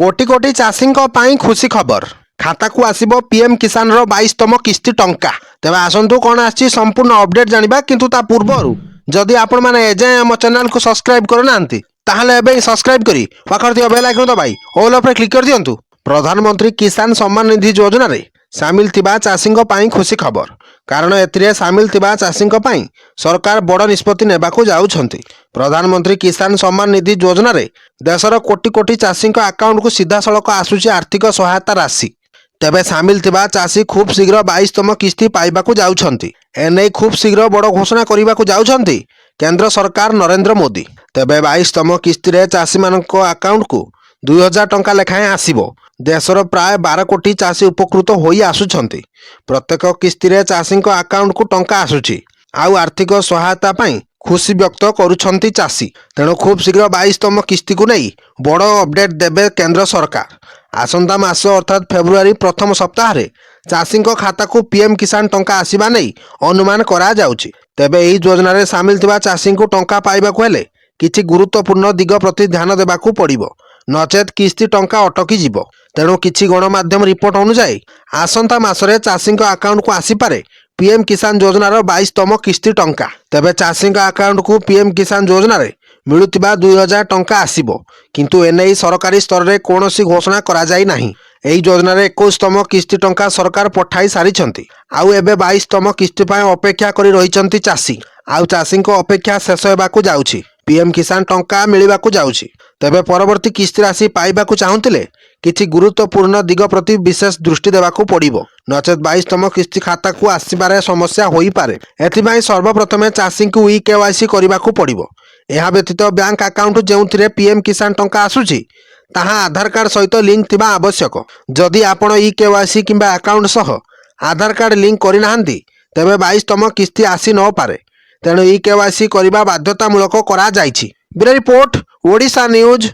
कोटी कोटी चाषी खुशी खबर खाता को आसीबो पीएम किसान रो 22तम किस्ती टंका। तेबे आसंतु कोन आछि संपूर्ण अपडेट जानिबा, किंतु ता पूर्वरु जदि आपण माने एजे हम चैनल को सब्सक्राइब करू नांती ताहले एबे सब्सक्राइब करी पाखर दियो बेल आइकन दबाई ऑल पे क्लिक कर दियंतु। प्रधानमंत्री किसान सम्मान निधि योजना रे सामिल थिबा चाषी खुशी खबर, कारण एथिरे सामिल थिबा चाषी सरकार बड़ निष्पत्ति नेबाकू जाउछंती। प्रधानमंत्री किसान सम्मान निधि योजना रे देशर कोटी कोटी चाषी अकाउंट को सीधा सड़क आसुची आर्थिक सहायता राशि। तेबे सामिल थिबा चाषी खूब शीघ्र 22तम किस्ती पाइबाकू जाउछंती। एने खूब शीघ्र बड़ घोषणा करिबाकू जाउछंती केंद्र सरकार नरेंद्र मोदी। तेबे 22तम किस्ती रे चाषी मानक अकाउंट को 2000 टंका लेखाएं आसीबो। देशर प्राय 12 कोटी चाषी उपकृत होई आसुछंती। प्रत्येक किस्ती रे चाषी अकाउंट को टंका आसुची आउ आर्थिक सहायता पाई खुशी व्यक्त करुछंती चाषी। तेणु खूब शीघ्र 22तम किस्ती को नहीं बड़ अपडेट देबे केंद्र सरकार। आसंता मास अर्थात फेब्रुआरी प्रथम सप्ताह रे चाषी खाता को पीएम किसान टंका आसीबा नहीं अनुमान करा जाउची। तेबे एही योजना रे सामिल थिबा चाषी को टंका पाइबाकू हेले किछि गुरुत्वपूर्ण दिग प्रति ध्यान देबाकू पड़िबो, नचेत किस्ती टंका अटकी जिवो। तेणु किछि गणमाध्यम रिपोर्ट अनुसार आसंता मासरे चाषी अकाउंट को आसीपारे पीएम किसान योजनार 22तम किस्ती टंका। तेबे चाषी अकाउंट को पीएम किसान योजना रे मिलुथिबा 2000 टंका आसीबो, किंतु एने सरकारी स्तर रे कोनोसी घोषणा करा जाई नाही। एही योजना रे 21तम किस्ती टंका सरकार पठाई सारिछंती। आउ एबे 22तम किस्ती पाए अपेक्षा करी रहिछंती चाषी। आउ चाषी को अपेक्षा शेष हेबाकू जाउछि, पीएम किसान टंका मिलिबाकू जाउछि। तेबे परवर्ती किस्ती राशि पाइबाकू चाहुतिले किछि गुरुत्वपूर्ण दिग प्रति विशेष दृष्टि देबाकू पड़िबो, नचेत 22तम किस्ती खाता को आसीबारे समस्या होई पारे। एथिबाई सर्वप्रथमे चाषी को ई केवाईसी करिबाकू पड़िबो। एहा व्यतीत बैंक अकाउंट जेउथिरे पीएम किसान टंका आसुछि ताहा आधार कार्ड सहित लिंक थिबा आवश्यक। जदि आपण ई केवाईसी किंबा अकाउंट सह आधार कार्ड लिंक करि नाहंती तेबे 22तम किस्ती आसी न पारे। तेणु ई केवाईसी करिबा बाध्यतामूलक करा जायछि। Bureau report Odisha news.